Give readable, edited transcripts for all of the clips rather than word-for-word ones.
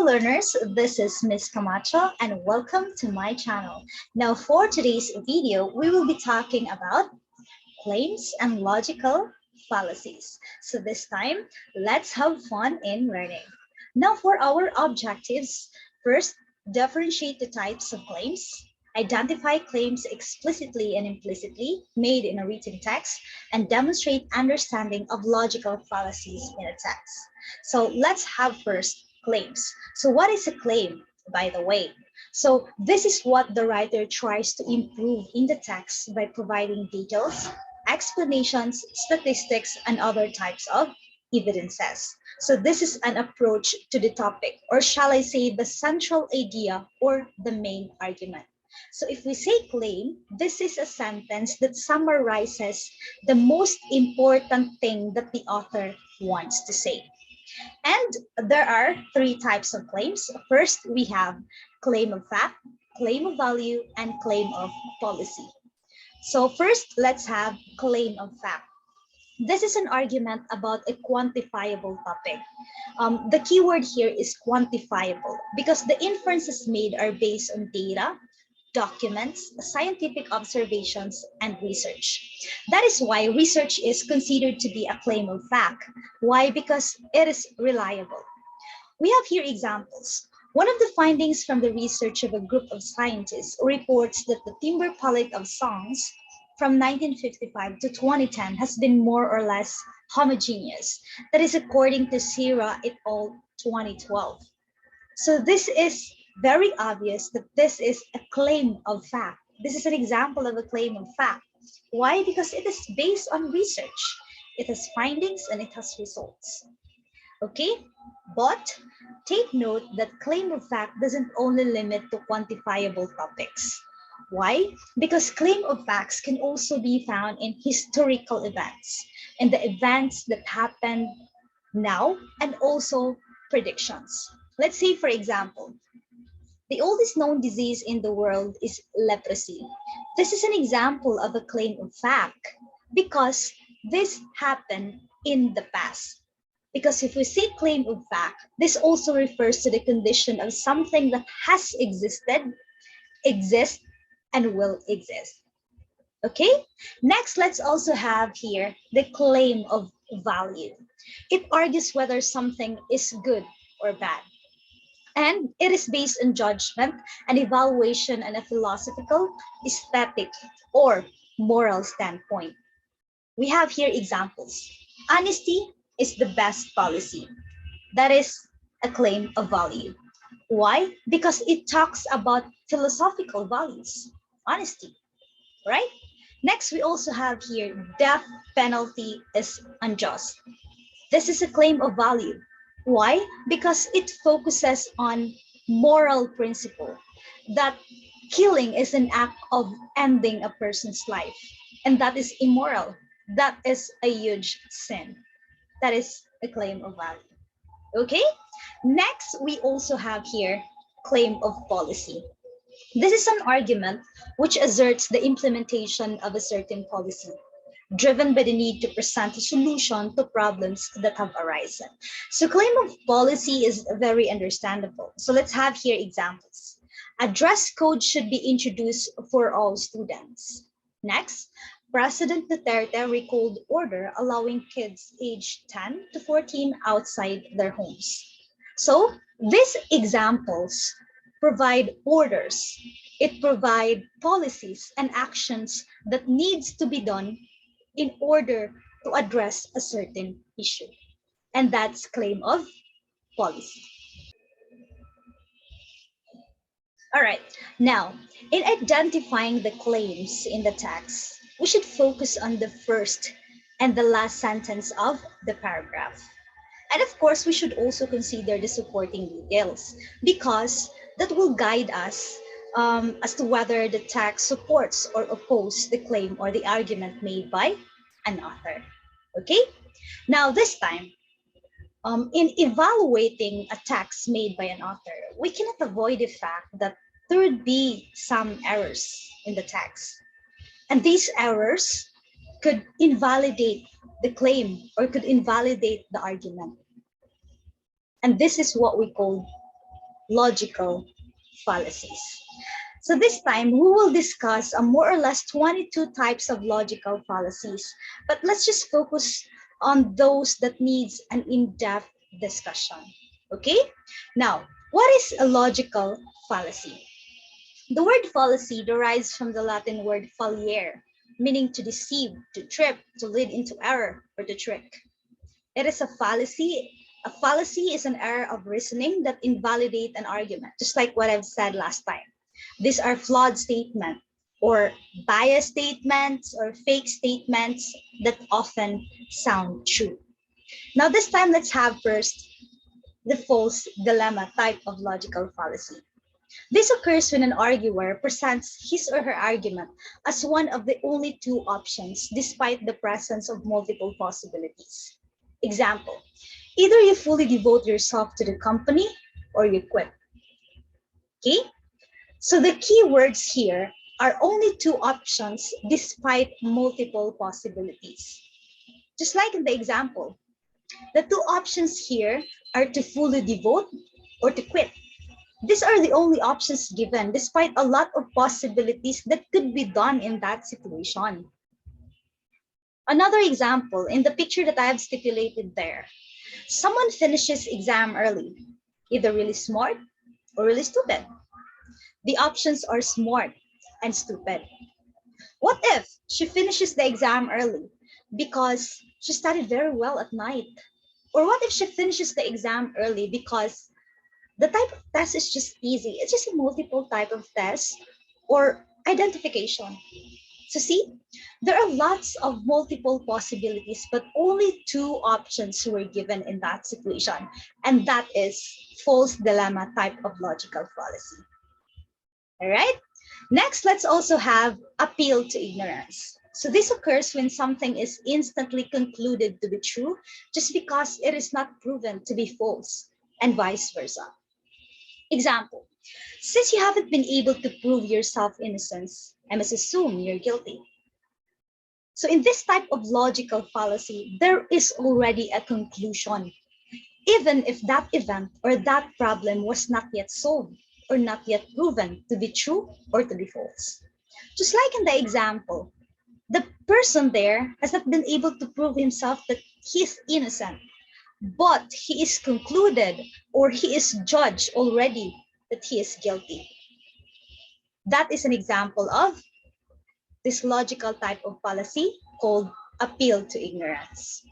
learners, this is Miss Camacho and welcome to my channel. Now for today's video, we will be talking about claims and logical fallacies. So this time, let's have fun in learning. Now for our objectives, first, differentiate the types of claims, identify claims explicitly and implicitly made in a written text, and demonstrate understanding of logical fallacies in a text. So let's have first claims. So what is a claim, by the way? So this is what the writer tries to improve in the text by providing details, explanations, statistics, and other types of evidences. So this is an approach to the topic, or shall I say the central idea or the main argument. So if we say claim, this is a sentence that summarizes the most important thing that the author wants to say. And there are three types of claims. First, we have claim of fact, claim of value, and claim of policy. So first, let's have claim of fact. This is an argument about a quantifiable topic. The keyword here is quantifiable because the inferences made are based on data, documents, scientific observations, and research. That is why research is considered to be a claim of fact. Why? Because it is reliable. We have here examples. One of the findings from the research of a group of scientists reports that the timbre palette of songs from 1955 to 2010 has been more or less homogeneous. That is according to Sierra et al. 2012. So this is very obvious that this is a claim of fact. This is an example of a claim of fact. Why? Because it is based on research. It has findings and it has results. Okay, but take note that claim of fact doesn't only limit to quantifiable topics. Why? Because claim of facts can also be found in historical events and the events that happen now, and also predictions. Let's say, for example, the oldest known disease in the world is leprosy. This is an example of a claim of fact because this happened in the past. Because if we say claim of fact, this also refers to the condition of something that has existed, exists, and will exist. Okay? Next, let's also have here the claim of value. It argues whether something is good or bad. And it is based on judgment, an evaluation, and a philosophical, aesthetic, or moral standpoint. We have here examples. Honesty is the best policy. That is a claim of value. Why? Because it talks about philosophical values, honesty, right? Next, we also have here death penalty is unjust. This is a claim of value. Why? Because it focuses on moral principle that killing is an act of ending a person's life, and that is immoral. That is a huge sin. That is a claim of value. Okay? Next, we also have here claim of policy. This is an argument which asserts the implementation of a certain policy, driven by the need to present a solution to problems that have arisen. So claim of policy is very understandable. So let's have here examples. A dress code should be introduced for all students. Next, President Duterte recalled order allowing kids aged 10 to 14 outside their homes. So these examples provide orders. It provides policies and actions that needs to be done in order to address a certain issue. And that's claim of policy. All right, now, in identifying the claims in the text, we should focus on the first and the last sentence of the paragraph. And of course, we should also consider the supporting details because that will guide us as to whether the text supports or opposes the claim or the argument made by an author. Okay? Now, this time, in evaluating a text made by an author, we cannot avoid the fact that there would be some errors in the text. And these errors could invalidate the claim or could invalidate the argument. And this is what we call logical fallacies. So this time, we will discuss more or less 22 types of logical fallacies, but let's just focus on those that needs an in-depth discussion, okay? Now, what is a logical fallacy? The word fallacy derives from the Latin word fallere, meaning to deceive, to trip, to lead into error, or to trick. It is a fallacy. A fallacy is an error of reasoning that invalidate an argument, just like what I've said last time. These are flawed statements or biased statements or fake statements that often sound true. Now this time, let's have first the false dilemma type of logical fallacy. This occurs when an arguer presents his or her argument as one of the only two options despite the presence of multiple possibilities. Example, either you fully devote yourself to the company or you quit. Okay? So the key words here are only two options despite multiple possibilities. Just like in the example, the two options here are to fully devote or to quit. These are the only options given despite a lot of possibilities that could be done in that situation. Another example in the picture that I have stipulated there, someone finishes exam early, either really smart or really stupid. The options are smart and stupid. What if she finishes the exam early because she studied very well at night? Or what if she finishes the exam early because the type of test is just easy? It's just a multiple type of test or identification. So see, there are lots of multiple possibilities, but only two options were given in that situation. And that is false dilemma type of logical fallacy. All right. Next, let's also have appeal to ignorance. So this occurs when something is instantly concluded to be true just because it is not proven to be false, and vice versa. Example, since you haven't been able to prove your self-innocence, I must assume you're guilty. So in this type of logical fallacy, there is already a conclusion, even if that event or that problem was not yet solved or not yet proven to be true or to be false. Just like in the example, the person there has not been able to prove himself that he is innocent, but he is concluded or he is judged already that he is guilty. That is an example of this logical type of fallacy called appeal to ignorance.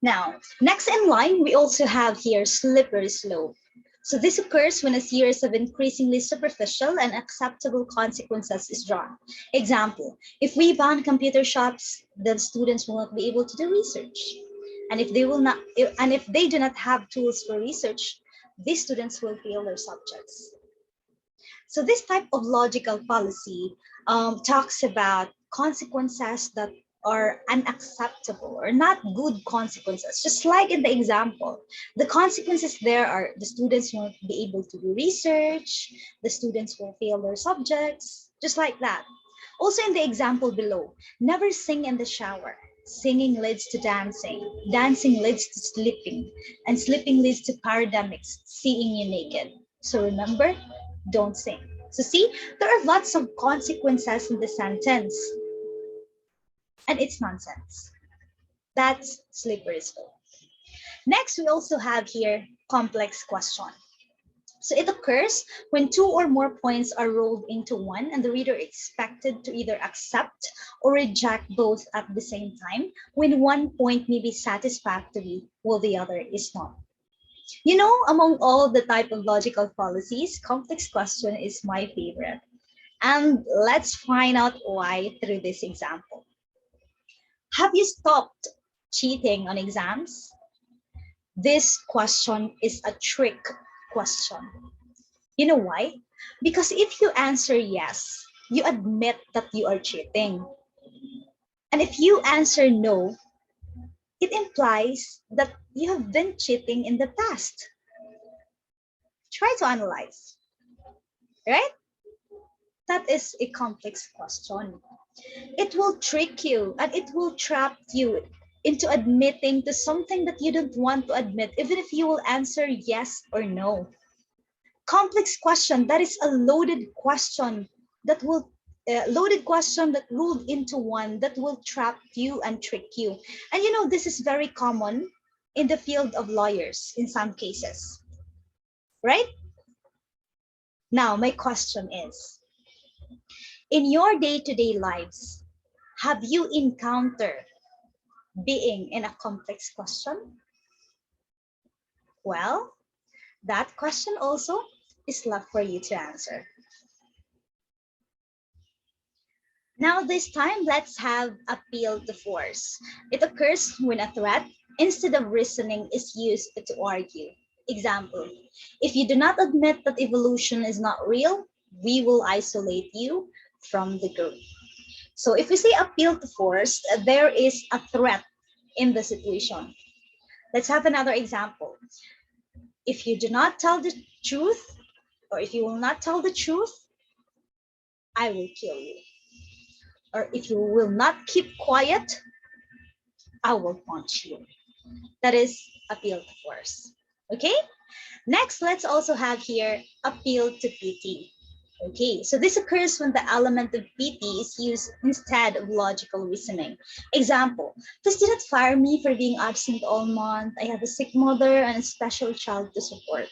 Now, next in line, we also have here slippery slope. So this occurs when a series of increasingly superficial and acceptable consequences is drawn. Example, if we ban computer shops, then students will not be able to do research. And if they do not have tools for research, these students will fail their subjects. So this type of logical fallacy talks about consequences that are unacceptable or not good consequences. Just like in the example, the consequences there are the students won't be able to do research, the students will fail their subjects, just like that. Also in the example below, never sing in the shower. Singing leads to dancing, dancing leads to sleeping, and sleeping leads to parademics, seeing you naked. So remember, don't sing. So see, there are lots of consequences in the sentence, and it's nonsense. That's slippery slope. Next, we also have here complex question. So it occurs when two or more points are rolled into one and the reader is expected to either accept or reject both at the same time when one point may be satisfactory while the other is not. You know, among all the type of logical fallacies, complex question is my favorite. And let's find out why through this example. Have you stopped cheating on exams? This question is a trick question. You know why? Because if you answer yes, you admit that you are cheating. And if you answer no, it implies that you have been cheating in the past. Try to analyze, right? That is a complex question. It will trick you and it will trap you into admitting to something that you don't want to admit, even if you will answer yes or no. Complex question, that is a loaded question that will loaded question that rolled into one that will trap you and trick you. And you know, this is very common in the field of lawyers in some cases, right? Now, my question is, in your day-to-day lives, have you encountered being in a complex question? Well, that question also is left for you to answer. Now, this time, let's have appeal to force. It occurs when a threat, instead of reasoning, is used to argue. Example, if you do not admit that evolution is not real, we will isolate you from the group. So if we say appeal to force, there is a threat in the situation. Let's have another example. If you do not tell the truth, or if you will not tell the truth, I will kill you. Or if you will not keep quiet, I will punch you. That is appeal to force. Okay? Next, let's also have here appeal to pity. Okay, so this occurs when the element of pity is used instead of logical reasoning. Example, please do not fire me for being absent all month. I have a sick mother and a special child to support.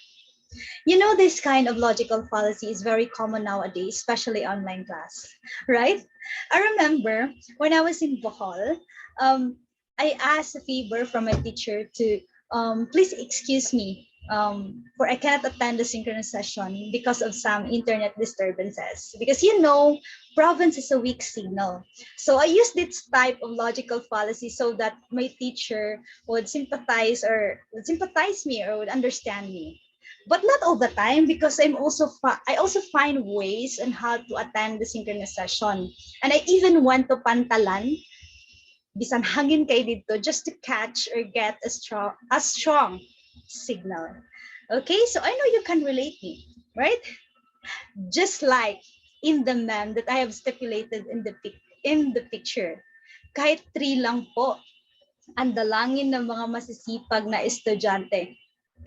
You know, this kind of logical fallacy is very common nowadays, especially online class, right? I remember when I was in Bohol, I asked a favor from my teacher to please excuse me for I cannot attend the synchronous session because of some internet disturbances. Because you know, province is a weak signal. So I used this type of logical fallacy so that my teacher would sympathize me or would understand me, but not all the time, because I also find ways on how to attend the synchronous session. And I even went to Pantalan, bisan hangin kay dito, just to catch or get a strong signal. Okay, so I know you can relate me, right? Just like in the meme that I have stipulated in the picture. Kahit 3 lang po ang dalangin ng mga masisipag na estudyante.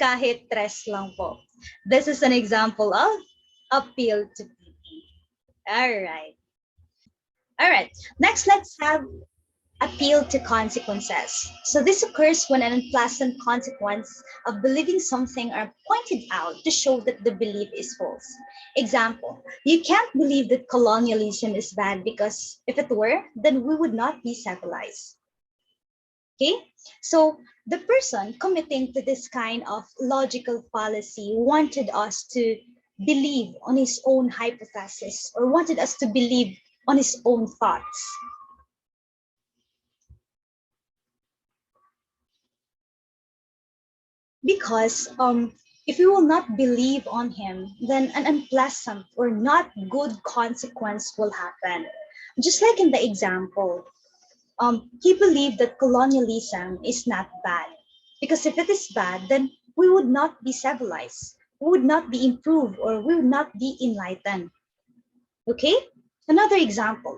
Kahit 3 lang po. This is an example of appeal to pity. All right. All right. Next, let's have appeal to consequences. So this occurs when an unpleasant consequence of believing something are pointed out to show that the belief is false. Example, you can't believe that colonialism is bad because if it were, then we would not be civilized. Okay, so the person committing to this kind of logical fallacy wanted us to believe on his own hypothesis or wanted us to believe on his own thoughts. Because if we will not believe on him, then an unpleasant or not good consequence will happen. Just like in the example, he believed that colonialism is not bad. Because if it is bad, then we would not be civilized, we would not be improved, or we would not be enlightened. Okay? Another example.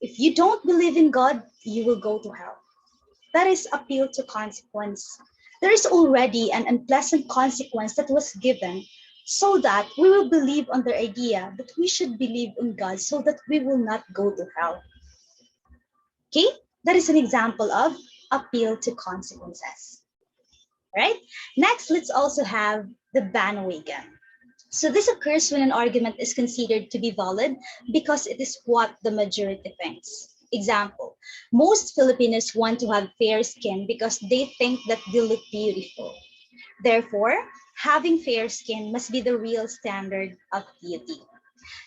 If you don't believe in God, you will go to hell. That is appeal to consequence. There is already an unpleasant consequence that was given so that we will believe on the idea that we should believe in God so that we will not go to hell. Okay, that is an example of appeal to consequences. Right? Next, let's also have the bandwagon. So this occurs when an argument is considered to be valid because it is what the majority thinks. Example, most Filipinos want to have fair skin because they think that they look beautiful. Therefore, having fair skin must be the real standard of beauty.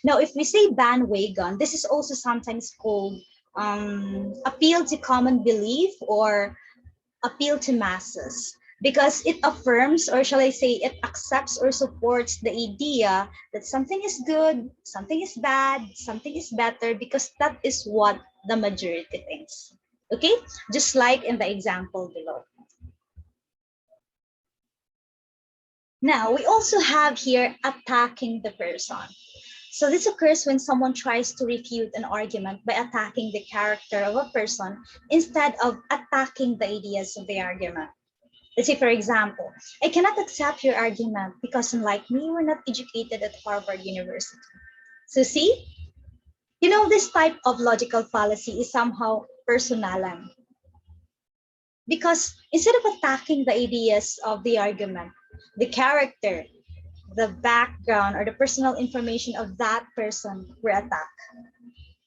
Now, if we say bandwagon, this is also sometimes called appeal to common belief or appeal to masses, because it affirms, or shall I say, it accepts or supports the idea that something is good, something is bad, something is better, because that is what the majority thinks. Okay, just like in the example below. Now, we also have here attacking the person. So this occurs when someone tries to refute an argument by attacking the character of a person instead of attacking the ideas of the argument. Let's say, for example, I cannot accept your argument because, unlike me, you were not educated at Harvard University. So see, this type of logical fallacy is somehow personalan. Because instead of attacking the ideas of the argument, the character, the background, or the personal information of that person were attacked.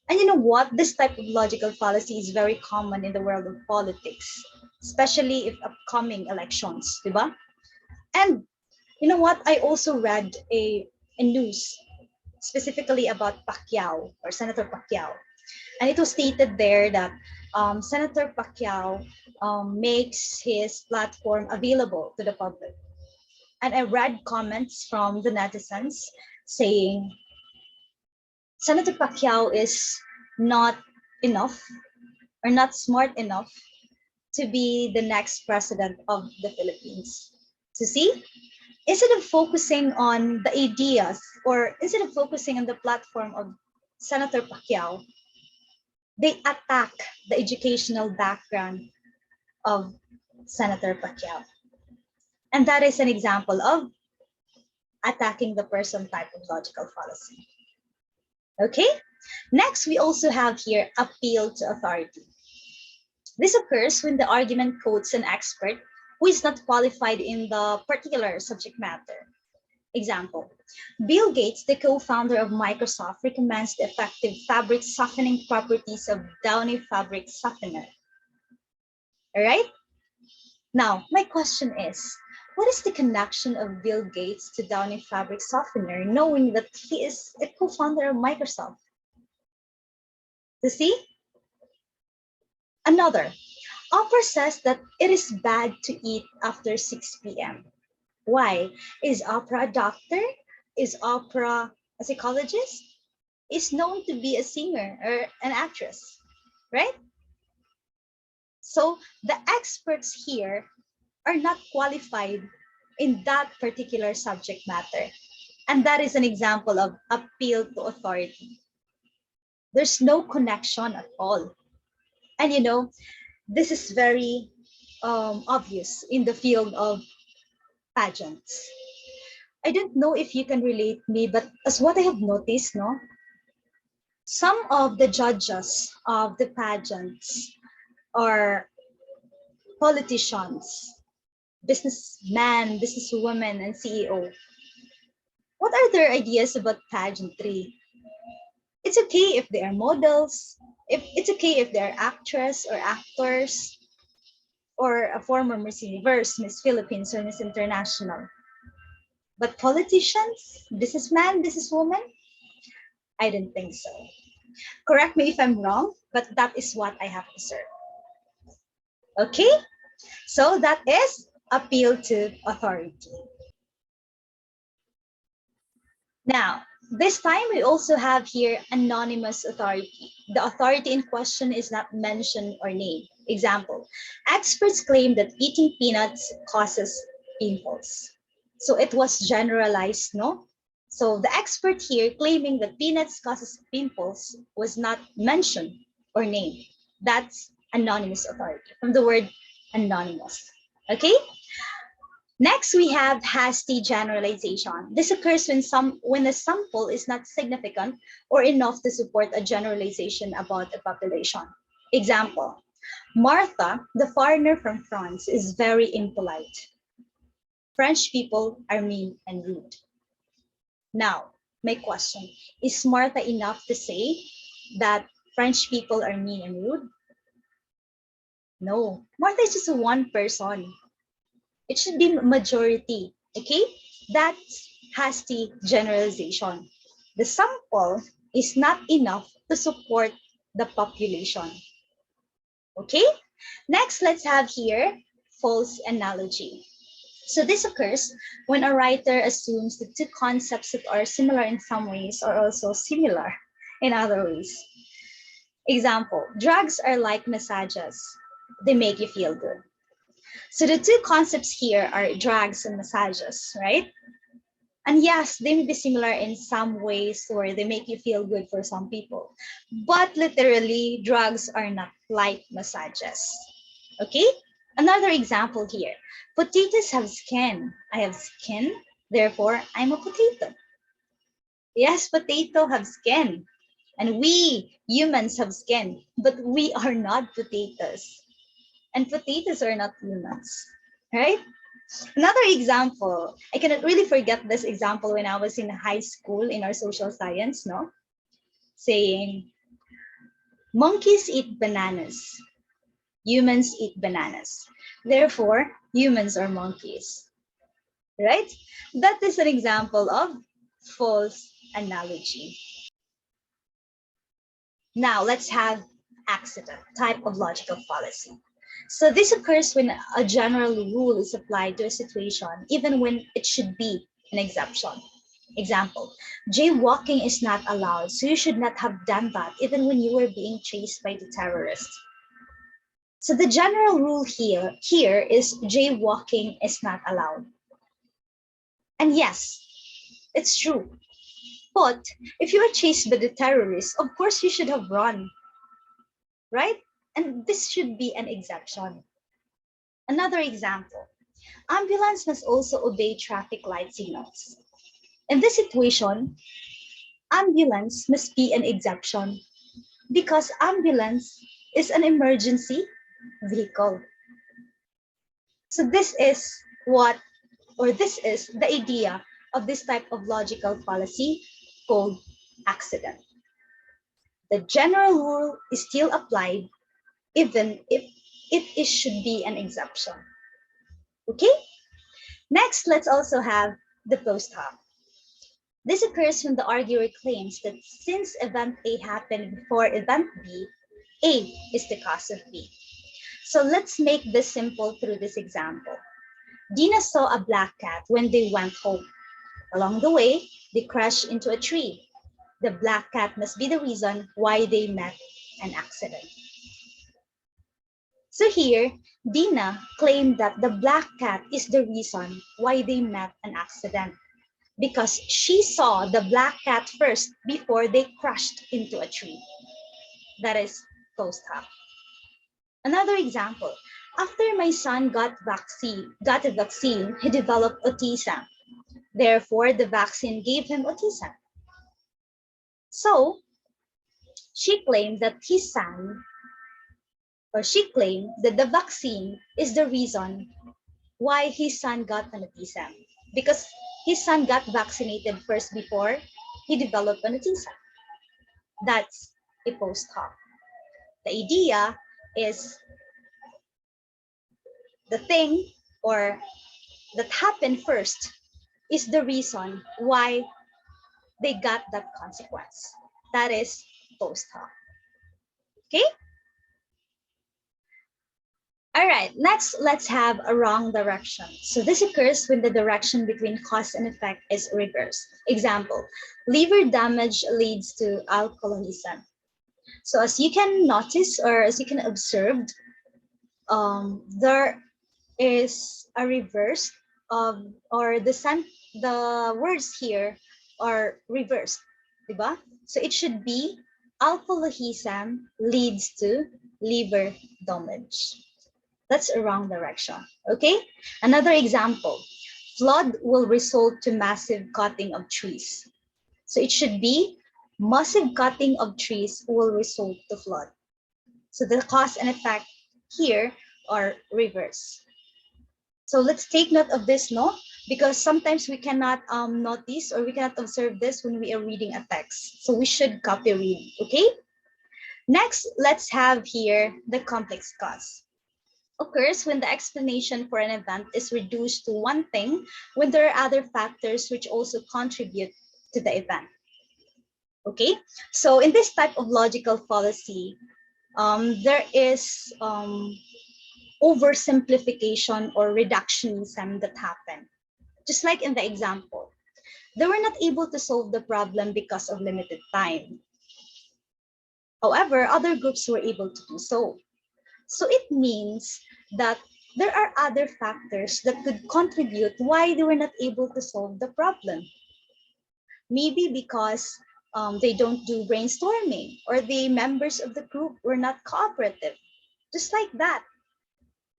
And you know what? This type of logical fallacy is very common in the world of politics, especially if upcoming elections, diba? And you know what? I also read a news specifically about Pacquiao or Senator Pacquiao. And it was stated there that Senator Pacquiao makes his platform available to the public. And I read comments from the netizens saying Senator Pacquiao is not enough or not smart enough to be the next president of the Philippines. So see, instead of focusing on the ideas or instead of focusing on the platform of Senator Pacquiao, they attack the educational background of Senator Pacquiao. And that is an example of attacking the person type of logical fallacy. Okay, next we also have here appeal to authority. This occurs when the argument quotes an expert who is not qualified in the particular subject matter. Example, Bill Gates, the co-founder of Microsoft, recommends the effective fabric softening properties of Downy fabric softener. All right? Now, my question is, what is the connection of Bill Gates to Downy fabric softener, knowing that he is a co-founder of Microsoft? You see? Another, Oprah says that it is bad to eat after 6 p.m. Why? Is Oprah a doctor? Is Oprah a psychologist? Is known to be a singer or an actress, right? So the experts here are not qualified in that particular subject matter. And that is an example of appeal to authority. There's no connection at all. And this is very obvious in the field of pageants. I don't know if you can relate me, but as what I have noticed, no, some of the judges of the pageants are politicians, businessmen, businesswomen, and CEO. What are their ideas about pageantry? It's okay if they are models, if it's okay if they're actress or actors, or a former Miss Universe, Miss Philippines, or Miss International. But politicians, businessman, businesswoman, I don't think so. Correct me if I'm wrong, but that is what I have observed. Okay, so that is appeal to authority. Now, this time we also have here anonymous authority. The authority in question is not mentioned or named. Example, experts claim that eating peanuts causes pimples. So it was generalized, no? So the expert here claiming that peanuts causes pimples was not mentioned or named. That's anonymous authority from the word anonymous. Okay? Next, we have hasty generalization. This occurs when the sample is not significant or enough to support a generalization about a population. Example, Martha, the foreigner from France, is very impolite. French people are mean and rude. Now, my question, is Martha enough to say that French people are mean and rude? No, Martha is just one person. It should be majority, okay? That's hasty generalization. The sample is not enough to support the population. Okay? Next, let's have here false analogy. So this occurs when a writer assumes that two concepts that are similar in some ways are also similar in other ways. Example, drugs are like massages. They make you feel good. So the two concepts here are drugs and massages, right? And yes, they may be similar in some ways, or they make you feel good for some people. But literally, drugs are not light massages. Okay? Another example here. Potatoes have skin. I have skin, therefore I'm a potato. Yes, potato have skin. And we humans have skin, but we are not potatoes. And potatoes are not humans. Right? Another example, I cannot really forget this example when I was in high school in our social science, no? Saying, monkeys eat bananas, humans eat bananas. Therefore, humans are monkeys, right? That is an example of false analogy. Now, let's have accident, type of logical fallacy. So this occurs when a general rule is applied to a situation, even when it should be an exception. Example, jaywalking is not allowed, so you should not have done that even when you were being chased by the terrorists. So the general rule here is jaywalking is not allowed. And yes, it's true. But if you are chased by the terrorists, of course you should have run, right? And this should be an exception. Another example, ambulance must also obey traffic light signals. In this situation, ambulance must be an exception because ambulance is an emergency vehicle. So this is the idea of this type of logical fallacy called accident. The general rule is still applied even if it should be an exception. Okay? Next, let's also have the post hoc. This occurs when the arguer claims that since event A happened before event B, A is the cause of B. So let's make this simple through this example. Dina saw a black cat when they went home. Along the way, they crashed into a tree. The black cat must be the reason why they met an accident. So here, Dina claimed that the black cat is the reason why they met an accident because she saw the black cat first before they crashed into a tree. That is post hoc. Another example, after my son got a vaccine, he developed autism. Therefore, the vaccine gave him autism. So, she claimed that she claimed that the vaccine is the reason why his son got an autism. Because his son got vaccinated first before he developed an autism. That's a post hoc. The idea is the thing or that happened first is the reason why they got that consequence. That is post hoc. Okay? All right, next let's have a wrong direction. So this occurs when the direction between cause and effect is reversed. Example, liver damage leads to alcoholism. So as you can notice or as you can observe, there is a reverse of, or the words here are reversed, diba? So it should be alcoholism leads to liver damage. That's a wrong direction, okay? Another example, flood will result to massive cutting of trees. So it should be massive cutting of trees will result to flood. So the cause and effect here are reverse. So let's take note of this, no? Because sometimes we cannot notice or we cannot observe this when we are reading a text. So we should copy read, okay? Next, let's have here the complex cause. Occurs when the explanation for an event is reduced to one thing when there are other factors which also contribute to the event. Okay, so in this type of logical fallacy, there is oversimplification or reductionism that happened. Just like in the example, they were not able to solve the problem because of limited time. However, other groups were able to do so. So it means that there are other factors that could contribute why they were not able to solve the problem. Maybe because they don't do brainstorming, or the members of the group were not cooperative. Just like that,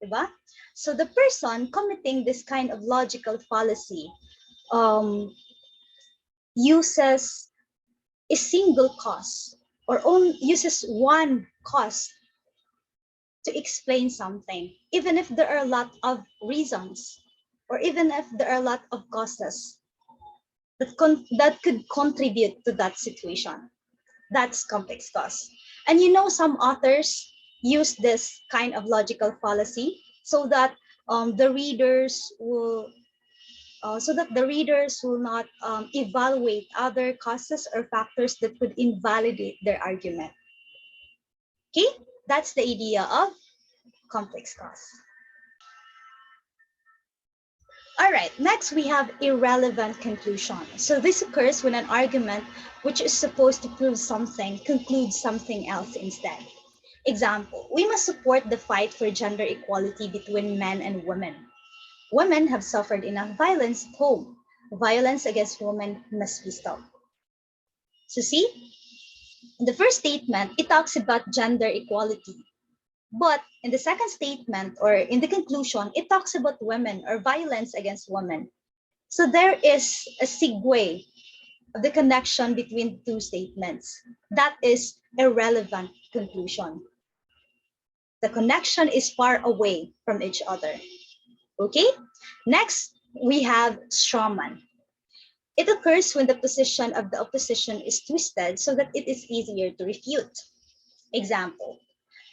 diba? So the person committing this kind of logical fallacy um, uses a single cause, or uses one cause to explain something, even if there are a lot of reasons, or even if there are a lot of causes that could contribute to that situation. That's complex cause. And some authors use this kind of logical fallacy so that the readers will not evaluate other causes or factors that would invalidate their argument. Okay, that's the idea of complex cause. All right, next we have irrelevant conclusion. So this occurs when an argument which is supposed to prove something concludes something else instead. Example, we must support the fight for gender equality between men and women. Women have suffered enough violence at home. Violence against women must be stopped. So see, in the first statement, it talks about gender equality. But in the second statement, or in the conclusion, it talks about women or violence against women. So there is a segue of the connection between two statements. That is irrelevant conclusion. The connection is far away from each other. Okay? Next, we have strawman. It occurs when the position of the opposition is twisted so that it is easier to refute. Example,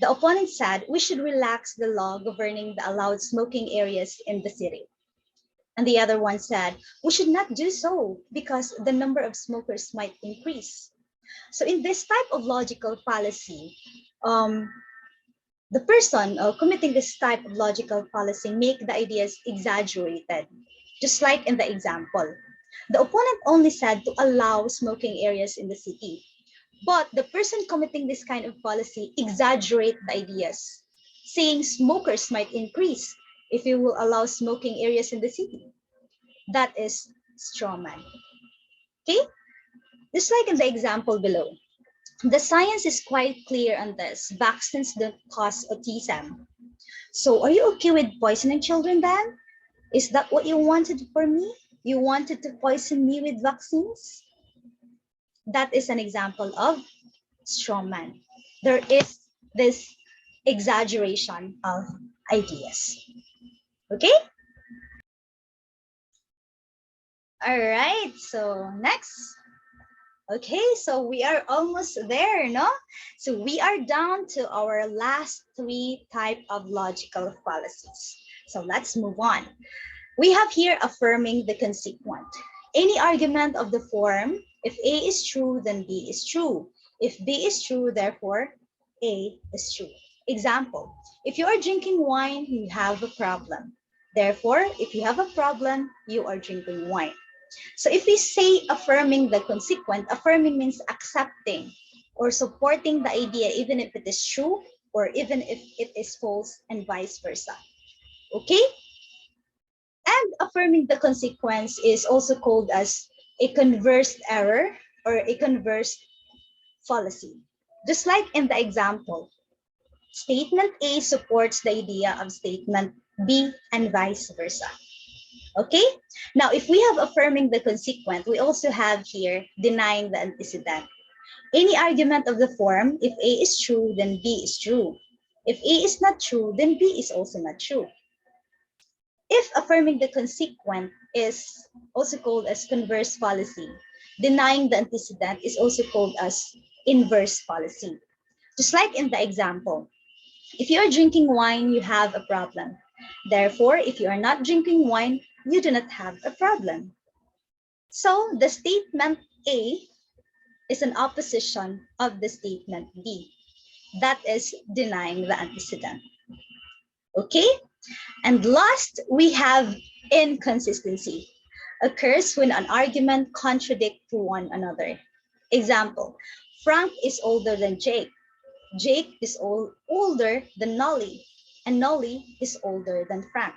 the opponent said we should relax the law governing the allowed smoking areas in the city. And the other one said we should not do so because the number of smokers might increase. So in this type of logical fallacy, the person committing this type of logical fallacy make the ideas exaggerated, just like in the example. The opponent only said to allow smoking areas in the city, but the person committing this kind of policy exaggerate the ideas, saying smokers might increase if you will allow smoking areas in the city. That is strawman. Okay? Just like in the example below, the science is quite clear on this. Vaccines don't cause autism. So are you okay with poisoning children then? Is that what you wanted for me? You wanted to poison me with vaccines? That is an example of strawman. There is this exaggeration of ideas. Okay? All right. So next. Okay, so we are almost there, no? So we are down to our last three type of logical fallacies. So let's move on. We have here affirming the consequent. Any argument of the form, if A is true, then B is true. If B is true, therefore A is true. Example, if you are drinking wine, you have a problem. Therefore, if you have a problem, you are drinking wine. So if we say affirming the consequent, affirming means accepting or supporting the idea even if it is true or even if it is false and vice versa. Okay? And affirming the consequence is also called as a converse error or a converse fallacy. Just like in the example, statement A supports the idea of statement B and vice versa. Okay? Now, if we have affirming the consequent, we also have here denying the antecedent. Any argument of the form, if A is true, then B is true. If A is not true, then B is also not true. If affirming the consequent is also called as converse fallacy, denying the antecedent is also called as inverse fallacy. Just like in the example, if you are drinking wine, you have a problem. Therefore, if you are not drinking wine, you do not have a problem. So the statement A is an opposition of the statement B. That is denying the antecedent. Okay? And last, we have inconsistency. Occurs when an argument contradicts one another. Example, Frank is older than Jake. Jake is older than Nolly, and Nolly is older than Frank.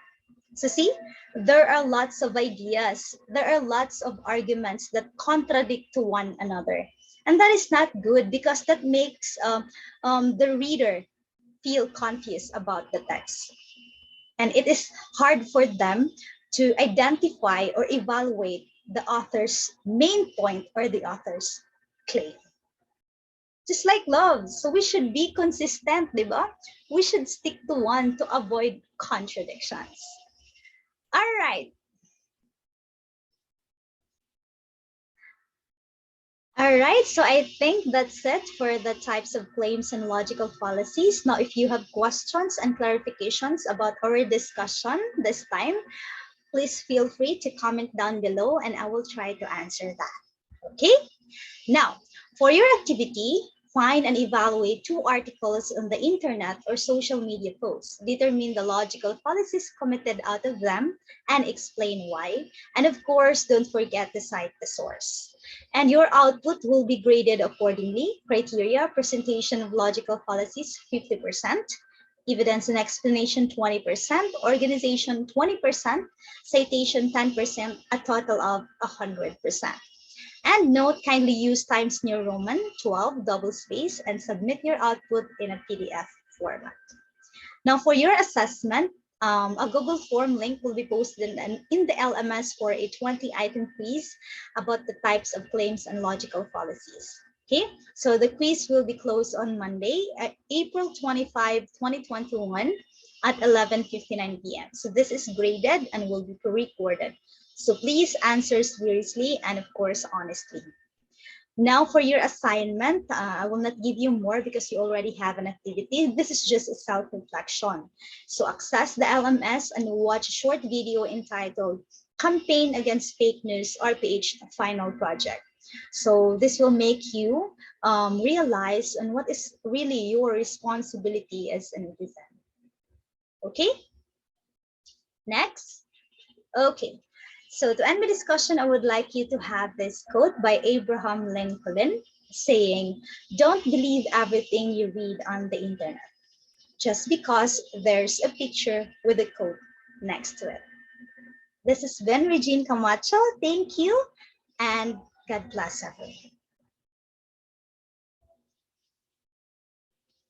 So see, there are lots of ideas, there are lots of arguments that contradict to one another. And that is not good because that makes the reader feel confused about the text. And it is hard for them to identify or evaluate the author's main point or the author's claim. Just like love. So we should be consistent, di ba? We should stick to one to avoid contradictions. All right. All right, so I think that's it for the types of claims and logical fallacies. Now, if you have questions and clarifications about our discussion this time, please feel free to comment down below and I will try to answer that. Okay? Now, for your activity, find and evaluate two articles on the internet or social media posts. Determine the logical fallacies committed out of them and explain why. And of course, don't forget to cite the source. And your output will be graded accordingly. Criteria, presentation of logical fallacies, 50%. Evidence and explanation 20%, organization 20%, citation 10%, a total of 100%. And note, kindly use Times New Roman 12 double space and submit your output in a PDF format. Now for your assessment, a Google form link will be posted in the LMS for a 20-item quiz about the types of claims and logical fallacies. Okay, so the quiz will be closed on Monday, April 25, 2021 at 11:59 p.m. So this is graded and will be pre-recorded. So please answer seriously and of course honestly. Now for your assignment, I will not give you more because you already have an activity. This is just a self-reflection. So access the LMS and watch a short video entitled Campaign Against Fake News RPH Final Project. So this will make you realize on what is really your responsibility as an citizen. Okay, next. Okay, so to end my discussion, I would like you to have this quote by Abraham Lincoln saying, "Don't believe everything you read on the internet just because there's a picture with a quote next to it." This has been Regine Camacho. Thank you and God bless everyone.